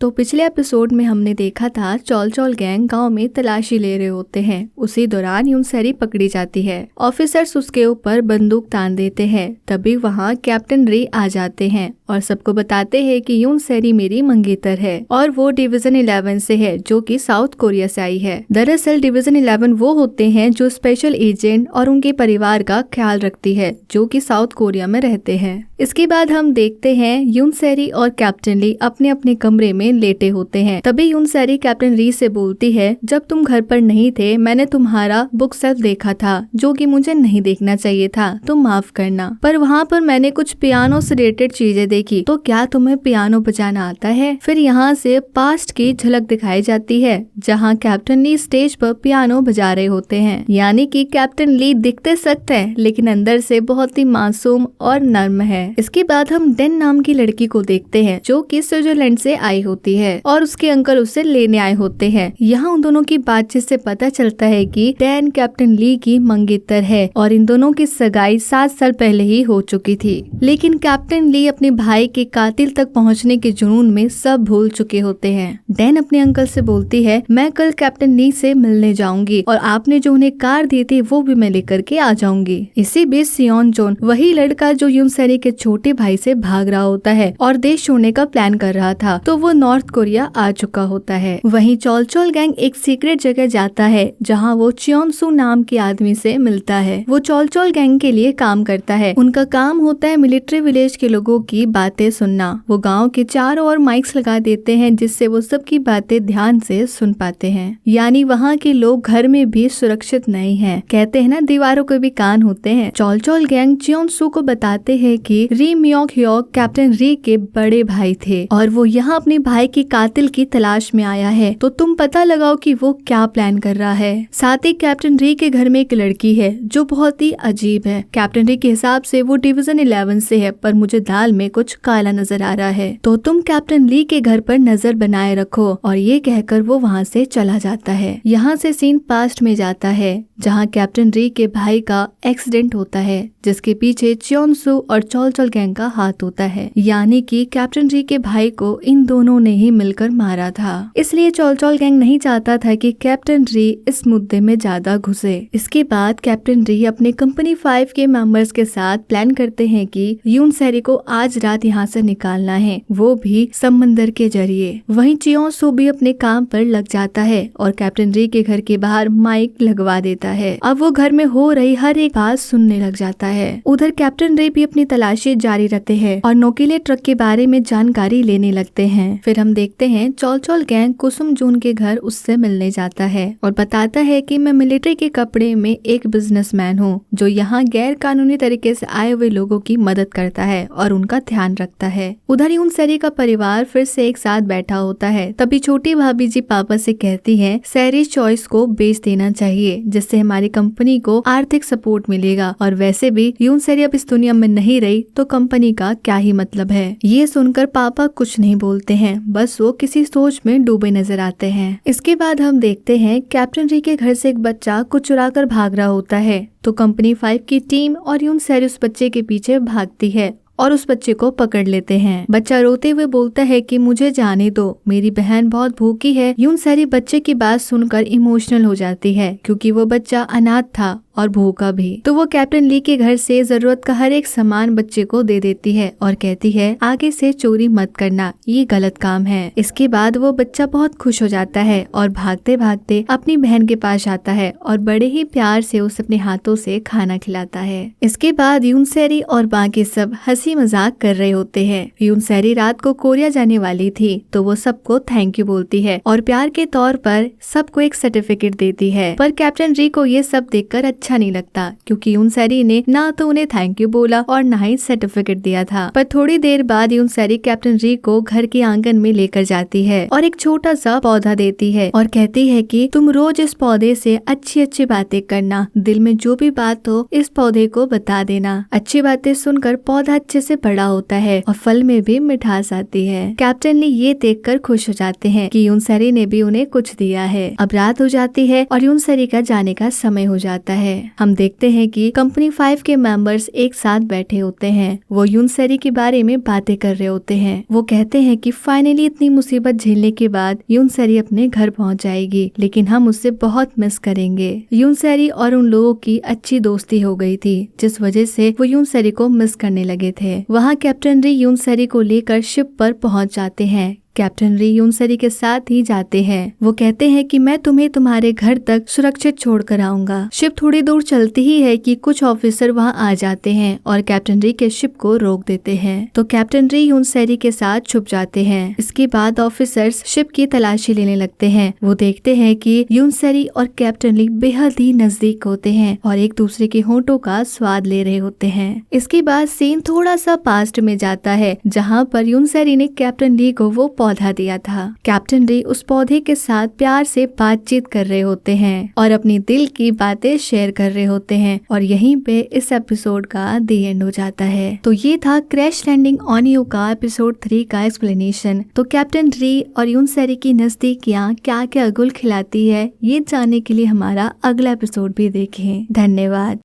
तो पिछले एपिसोड में हमने देखा था चौल चौल गैंग गांव में तलाशी ले रहे होते हैं। उसी दौरान यूनसेरी पकड़ी जाती है। ऑफिसर्स उसके ऊपर बंदूक तान देते हैं। तभी वहां कैप्टन री आ जाते हैं और सबको बताते हैं कि यूनसेरी मेरी मंगेतर है और वो डिवीजन 11 से है, जो कि साउथ कोरिया से आई है। दरअसल डिवीजन 11 वो होते हैं जो स्पेशल एजेंट और उनके परिवार का ख्याल रखती है, जो कि साउथ कोरिया में रहते हैं। इसके बाद हम देखते हैं यूनसेरी और कैप्टन ली अपने अपने कमरे में लेटे होते हैं। तभी यूनसेरी कैप्टन री से बोलती है, जब तुम घर पर नहीं थे मैंने तुम्हारा बुक सेल्फ देखा था, जो कि मुझे नहीं देखना चाहिए था, तुम माफ करना। पर वहाँ पर मैंने कुछ पियानो से रिलेटेड चीजें देखी। तो क्या तुम्हें पियानो बजाना आता है? फिर यहाँ से पास्ट की झलक दिखाई जाती है, जहाँ कैप्टन ली स्टेज पर पियानो बजा रहे होते हैं। यानी कि कैप्टन ली दिखते सख्त है, लेकिन अंदर से बहुत ही मासूम और नर्म है। इसके बाद हम डेन नाम की लड़की को देखते हैं, जो कि स्विट्जरलैंड से आई होती है और उसके अंकल उसे लेने आए होते हैं। यहाँ उन दोनों की बातचीत से पता चलता है कि डेन कैप्टन ली की मंगेतर है और इन दोनों की सगाई 7 साल पहले ही हो चुकी थी। लेकिन कैप्टन ली अपने भाई के कातिल तक पहुँचने के जुनून में सब भूल चुके होते हैं। डेन अपने अंकल से बोलती है, मैं कल कैप्टन ली से मिलने जाऊंगी और आपने जो उन्हें कार दी थी वो भी मैं लेकर के आ जाऊंगी। इसी बीच सियोन जोन, वही लड़का जो यूनसेरी के छोटे भाई से भाग रहा होता है और देश छोड़ने का प्लान कर रहा था, तो वो नॉर्थ कोरिया आ चुका होता है। वहीं चौल चौल गैंग एक सीक्रेट जगह जाता है, जहां वो चियोनसू नाम के आदमी से मिलता है। वो चौल चौल गैंग के लिए काम करता है। उनका काम होता है मिलिट्री विलेज के लोगों की बातें सुनना। वो गाँव के चारों ओर माइक्स लगा देते हैं, जिससे वो सबकी बातें ध्यान से सुन पाते हैं। यानी वहाँ के लोग घर में भी सुरक्षित नहीं है। कहते हैं ना, दीवारों के भी कान होते हैं। चौल चौल गैंग चियोनसू को बताते हैं कि री म्योक ह्योक कैप्टन री के बड़े भाई थे और वो यहाँ अपने भाई के कातिल की तलाश में आया है, तो तुम पता लगाओ कि वो क्या प्लान कर रहा है। साथ ही कैप्टन री के घर में एक लड़की है जो बहुत ही अजीब है। कैप्टन री के हिसाब से वो डिवीजन 11 से है, पर मुझे दाल में कुछ काला नजर आ रहा है, तो तुम कैप्टन ली के घर पर नजर बनाए रखो। और ये कहकर वो वहाँ से चला जाता है। यहाँ से सीन पास्ट में जाता है, जहाँ कैप्टन री के भाई का एक्सीडेंट होता है, जिसके पीछे चियोनसू और चौल चौल गैंग का हाथ होता है। यानी कि कैप्टन री के भाई को इन दोनों ने ही मिलकर मारा था। इसलिए चौल चौल गैंग नहीं चाहता था कि कैप्टन री इस मुद्दे में ज्यादा घुसे। इसके बाद कैप्टन री अपने कंपनी 5 के मेंबर्स के साथ प्लान करते हैं कि यूनसेरी को आज रात यहाँ से निकालना है, वो भी समंदर के जरिए। वहीं चियोनसू भी अपने काम पर लग जाता है और कैप्टन री के घर के बाहर माइक लगवा देता है। अब वो घर में हो रही हर एक बात सुनने लग जाता है। उधर कैप्टन री भी अपनी तलाशी जारी रखते हैं और नोकीले ट्रक के बारे में जानकारी लेने लगते हैं। फिर हम देखते हैं चौल चौल गैंग कुसुम जून के घर उससे मिलने जाता है और बताता है कि मैं मिलिट्री के कपड़े में एक बिजनेसमैन हूँ, जो यहाँ गैर कानूनी तरीके से आए हुए लोगों की मदद करता है और उनका ध्यान रखता है। उधर यूनसेरी का परिवार फिर से एक साथ बैठा होता है। तभी छोटी भाभी जी पापा से कहती है, सैरी चॉइस को बेच देना चाहिए, जिससे हमारी कंपनी को आर्थिक सपोर्ट मिलेगा। और वैसे भी यूनसेरी अब इस दुनिया में नहीं रही, तो कंपनी का क्या ही मतलब है। ये सुनकर पापा कुछ नहीं बोलते हैं, बस वो किसी सोच में डूबे नजर आते हैं। इसके बाद हम देखते हैं कैप्टन री के घर से एक बच्चा कुछ चुरा कर भाग रहा होता है, तो कंपनी 5 की टीम और यूनसेरी उस बच्चे के पीछे भागती है और उस बच्चे को पकड़ लेते हैं। बच्चा रोते हुए बोलता है कि मुझे जाने दो, मेरी बहन बहुत भूखी है। यूनसेरी बच्चे की बात सुनकर इमोशनल हो जाती है, क्योंकि वो बच्चा अनाथ था और भूखा भी। तो वो कैप्टन ली के घर से जरूरत का हर एक सामान बच्चे को दे देती है और कहती है, आगे से चोरी मत करना, ये गलत काम है। इसके बाद वो बच्चा बहुत खुश हो जाता है और भागते भागते अपनी बहन के पास आता है और बड़े ही प्यार से उसे अपने हाथों से खाना खिलाता है। इसके बाद यूनसेरी और बाकी सब हंसी मजाक कर रहे होते हैं। यूनसेरी रात को कोरिया जाने वाली थी, तो वो सबको थैंक यू बोलती है और प्यार के तौर पर सबको एक सर्टिफिकेट देती है। पर कैप्टन री को ये सब देखकर अच्छा नहीं लगता, क्योंकि यूनसेरी ने ना तो उन्हें थैंक यू बोला और ना ही सर्टिफिकेट दिया था। पर थोड़ी देर बाद यूनसेरी कैप्टन री को घर के आंगन में लेकर जाती है और एक छोटा सा पौधा देती है और कहती है कि तुम रोज इस पौधे से अच्छी अच्छी बातें करना, दिल में जो भी बात हो इस पौधे को बता देना। अच्छी बातें सुनकर पौधा अच्छे से बड़ा होता है और फल में भी मिठास आती है। कैप्टन ली ये देखकर खुश हो जाते हैं कि यूनसेरी ने भी उन्हें कुछ दिया है। अब रात हो जाती है और यूनसेरी का जाने का समय हो जाता है। हम देखते हैं कि कंपनी 5 के मेंबर्स एक साथ बैठे होते हैं। वो यूनसेरी के बारे में बातें कर रहे होते हैं। वो कहते हैं कि फाइनली इतनी मुसीबत झेलने के बाद यूनसेरी अपने घर पहुंच जाएगी, लेकिन हम उससे बहुत मिस करेंगे। यूनसेरी और उन लोगों की अच्छी दोस्ती हो गई थी, जिस वजह से वो यूनसेरी को मिस करने लगे थे। वहाँ कैप्टन री यूनसेरी को लेकर शिप पर पहुंच जाते हैं। कैप्टन री यूनसेरी के साथ ही जाते हैं। वो कहते हैं कि मैं तुम्हें तुम्हारे घर तक सुरक्षित छोड़कर आऊंगा। शिप थोड़ी दूर चलती ही है कि कुछ ऑफिसर वहां आ जाते हैं और कैप्टन री के शिप को रोक देते हैं। तो कैप्टन री यूनसेरी के साथ छुप जाते हैं। इसके बाद ऑफिसर्स शिप की तलाशी लेने लगते हैं। वो देखते हैं कि यूनसेरी और कैप्टन री बेहद ही नजदीक होते हैं और एक दूसरे के होंठों का स्वाद ले रहे होते हैं। इसके बाद सीन थोड़ा सा पास्ट में जाता है, जहाँ पर यूनसेरी ने कैप्टन ली को वो पौधा दिया था। कैप्टन री उस पौधे के साथ प्यार से बातचीत कर रहे होते हैं और अपनी दिल की बातें शेयर कर रहे होते हैं और यहीं पे इस एपिसोड का दी एंड हो जाता है। तो ये था क्रैश लैंडिंग ऑन यू का एपिसोड 3 का एक्सप्लेनेशन। तो कैप्टन री और यूनसेरी की नजदीकियां क्या क्या गुल खिलाती है, ये जानने के लिए हमारा अगला एपिसोड भी देखें। धन्यवाद।